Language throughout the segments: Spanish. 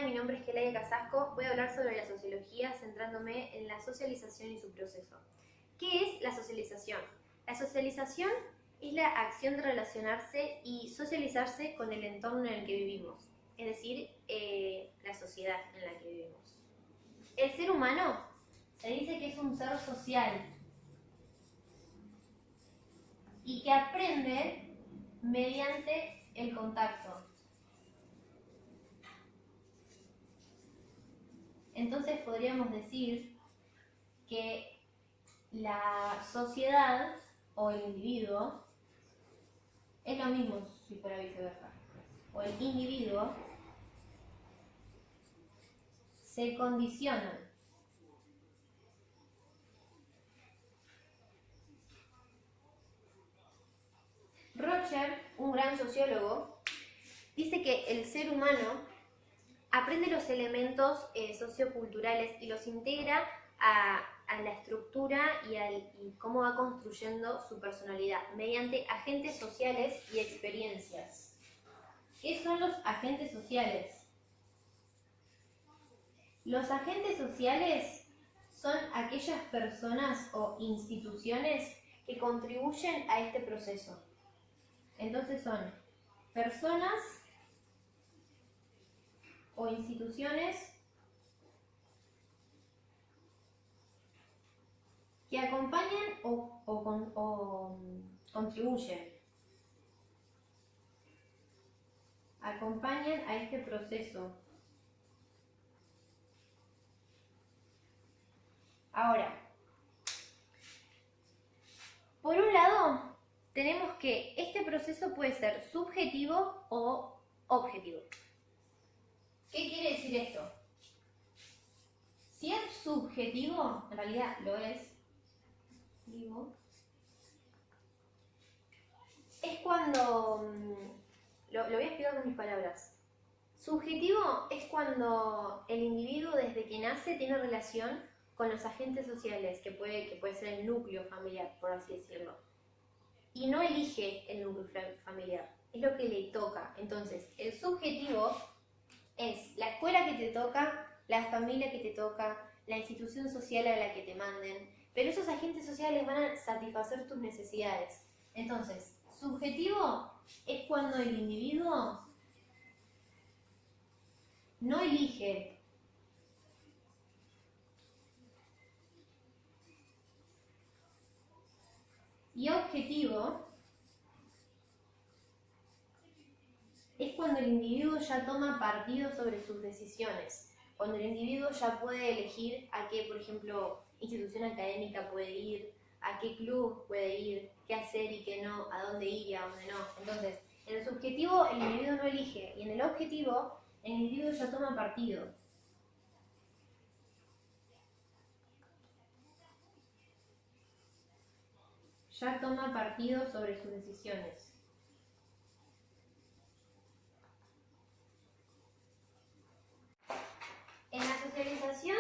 día, mi nombre es Kelaya Casasco. Voy a hablar sobre la sociología centrándome en la socialización y su proceso. ¿Qué es la socialización? La socialización es la acción de relacionarse y socializarse con el entorno en el que vivimos, es decir, la sociedad en la que vivimos. El ser humano se dice que es un ser social y que aprende mediante el contacto. Entonces podríamos decir que la sociedad o el individuo es lo mismo si fuera viceversa. O el individuo se condiciona Roger, un gran sociólogo, dice que el ser humano aprende los elementos socioculturales y los integra a la estructura y cómo va construyendo su personalidad mediante agentes sociales y experiencias. ¿Qué son los agentes sociales? Los agentes sociales son aquellas personas o instituciones que contribuyen a este proceso. Entonces son personas o instituciones que acompañan o contribuyen. Acompañan a este proceso. Ahora, por un lado, tenemos que este proceso puede ser subjetivo o objetivo. ¿Qué quiere decir esto? Si es subjetivo, en realidad lo es, es cuando, lo voy a explicar con mis palabras. Subjetivo es cuando el individuo desde que nace tiene relación con los agentes sociales, que puede ser el núcleo familiar, por así decirlo. Y no elige el núcleo familiar, es lo que le toca. Entonces, el subjetivo es la escuela que te toca, la familia que te toca, la institución social a la que te manden, pero esos agentes sociales van a satisfacer tus necesidades. Entonces, subjetivo es cuando el individuo no elige. Y objetivo es cuando el individuo ya toma partido sobre sus decisiones, cuando el individuo ya puede elegir a qué, por ejemplo, institución académica puede ir, a qué club puede ir, qué hacer y qué no, a dónde ir y a dónde no. Entonces, en el subjetivo el individuo no elige y en el objetivo el individuo ya toma partido. Ya toma partido sobre sus decisiones. En la socialización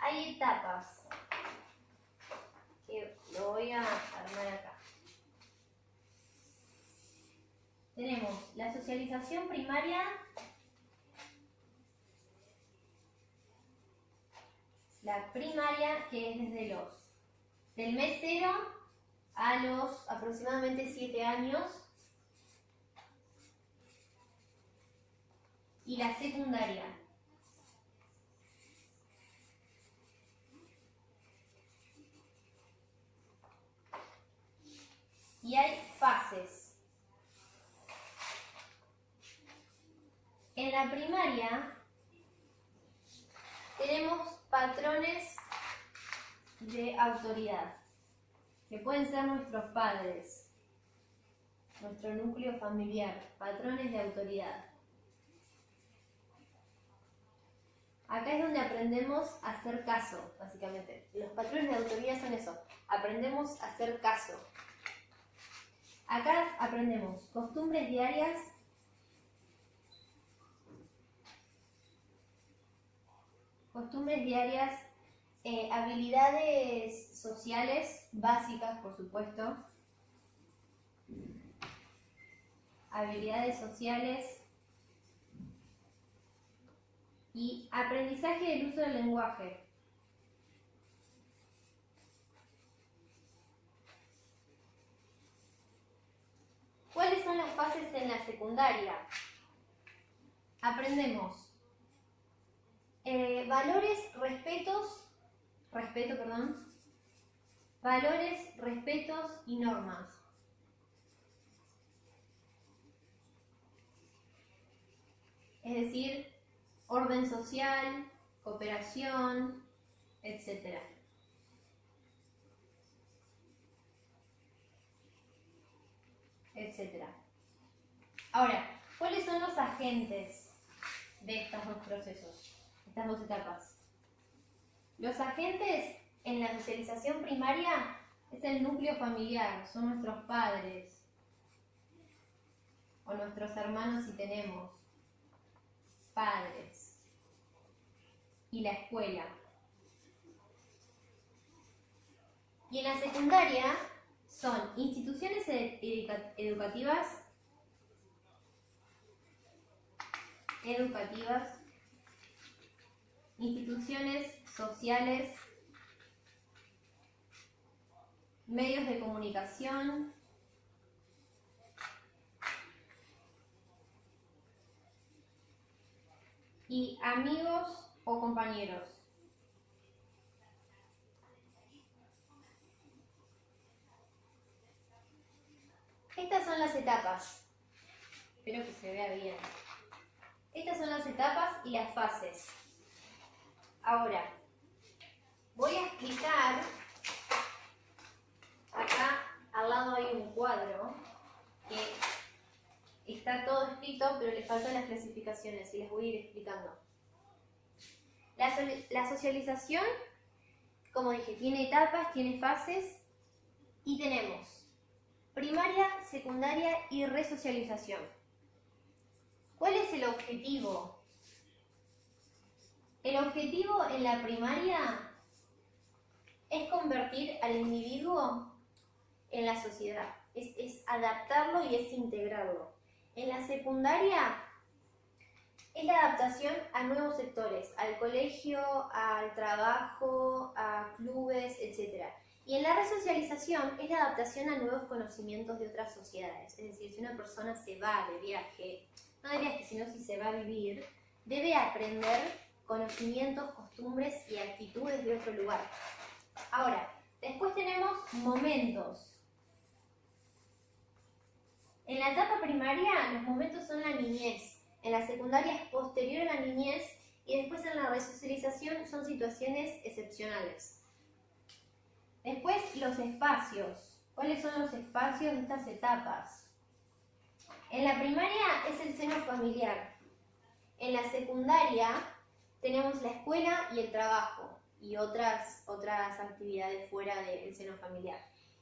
hay etapas que lo voy a armar acá. Tenemos la socialización primaria, que es desde del mes 0 a los aproximadamente 7 años, y la secundaria. Y hay fases. En la primaria tenemos patrones de autoridad, que pueden ser nuestros padres, nuestro núcleo familiar, patrones de autoridad. Acá es donde aprendemos a hacer caso, básicamente. Los patrones de autoridad son eso, aprendemos a hacer caso. Acá aprendemos costumbres diarias, habilidades sociales básicas, por supuesto, habilidades sociales Y aprendizaje del uso del lenguaje. ¿Cuáles son las fases en la secundaria? Aprendemos valores, respetos y normas. Es decir, orden social, cooperación, etc. Ahora, ¿cuáles son los agentes de estos dos procesos, estas dos etapas? Los agentes en la socialización primaria es el núcleo familiar, son nuestros padres o nuestros hermanos si tenemos padres, y la escuela. Y en la secundaria son instituciones educativas, instituciones sociales, medios de comunicación, y amigos o compañeros. Estas son las etapas. Espero que se vea bien. Estas son las etapas y las fases. Ahora, voy a explicar. Acá al lado hay un cuadro que está todo escrito, pero le faltan las clasificaciones y les voy a ir explicando. La socialización, como dije, tiene etapas, tiene fases y tenemos primaria, secundaria y resocialización. ¿Cuál es el objetivo? El objetivo en la primaria es convertir al individuo en la sociedad, es adaptarlo y es integrarlo. En la secundaria es la adaptación a nuevos sectores, al colegio, al trabajo, a clubes, etc. Y en la resocialización es la adaptación a nuevos conocimientos de otras sociedades. Es decir, si una persona se va de viaje, no de viaje, sino si se va a vivir, debe aprender conocimientos, costumbres y actitudes de otro lugar. Ahora, después tenemos momentos. En la etapa primaria, los momentos son la niñez. En la secundaria es posterior a la niñez y después en la resocialización son situaciones excepcionales. Después, los espacios. ¿Cuáles son los espacios de estas etapas? En la primaria es el seno familiar. En la secundaria tenemos la escuela y el trabajo y otras actividades fuera del seno familiar.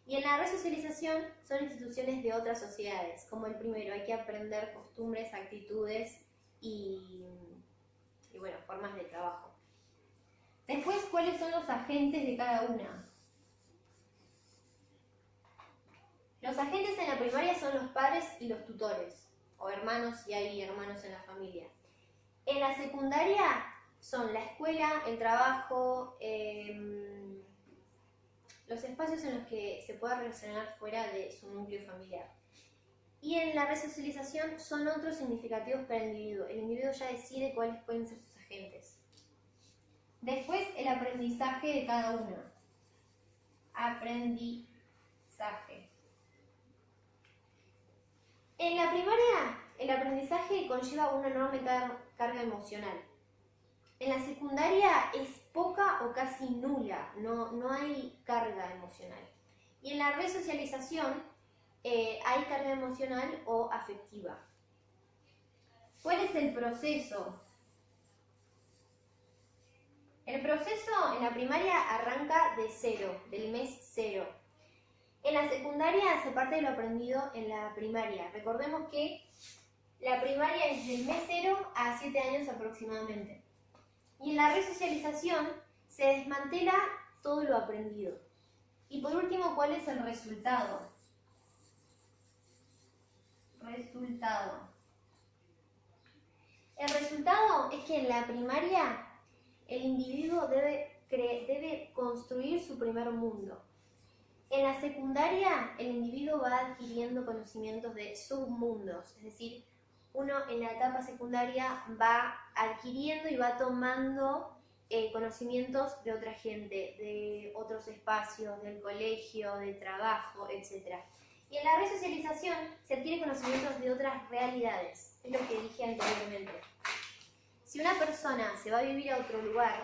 Y en la resocialización son instituciones de otras sociedades. Como el primero, hay que aprender costumbres, actitudes y bueno, formas de trabajo. Después, ¿cuáles son los agentes de cada una? Los agentes en la primaria son los padres y los tutores, o hermanos, si hay hermanos en la familia. En la secundaria son la escuela, el trabajo, los espacios en los que se pueda relacionar fuera de su núcleo familiar. Y en la resocialización son otros significativos para el individuo. El individuo ya decide cuáles pueden ser sus agentes. Después, el aprendizaje de cada uno. Aprendizaje. En la primaria, el aprendizaje conlleva una enorme carga emocional. En la secundaria es poca o casi nula, no hay carga emocional. Y en la resocialización hay carga emocional o afectiva. ¿Cuál es el proceso? El proceso en la primaria arranca de cero, del mes cero. En la secundaria se parte de lo aprendido en la primaria. Recordemos que la primaria es del mes 0 a 7 años aproximadamente. Y en la resocialización se desmantela todo lo aprendido. Y por último, ¿cuál es el resultado? El resultado es que en la primaria el individuo debe construir su primer mundo. En la secundaria el individuo va adquiriendo conocimientos de submundos, es decir, uno en la etapa secundaria va adquiriendo y va tomando conocimientos de otra gente, de otros espacios, del colegio, del trabajo, etc. Y en la resocialización se adquiere conocimientos de otras realidades, es lo que dije anteriormente. Si una persona se va a vivir a otro lugar,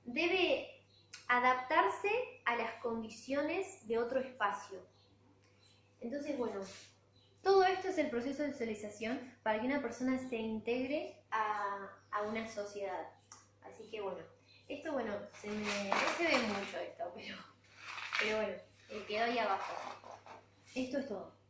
debe adaptarse a las condiciones de otro espacio. Entonces, bueno, todo esto es el proceso de socialización para que una persona se integre a una sociedad. Así que bueno, esto no se ve mucho esto, pero bueno, quedó ahí abajo. Esto es todo.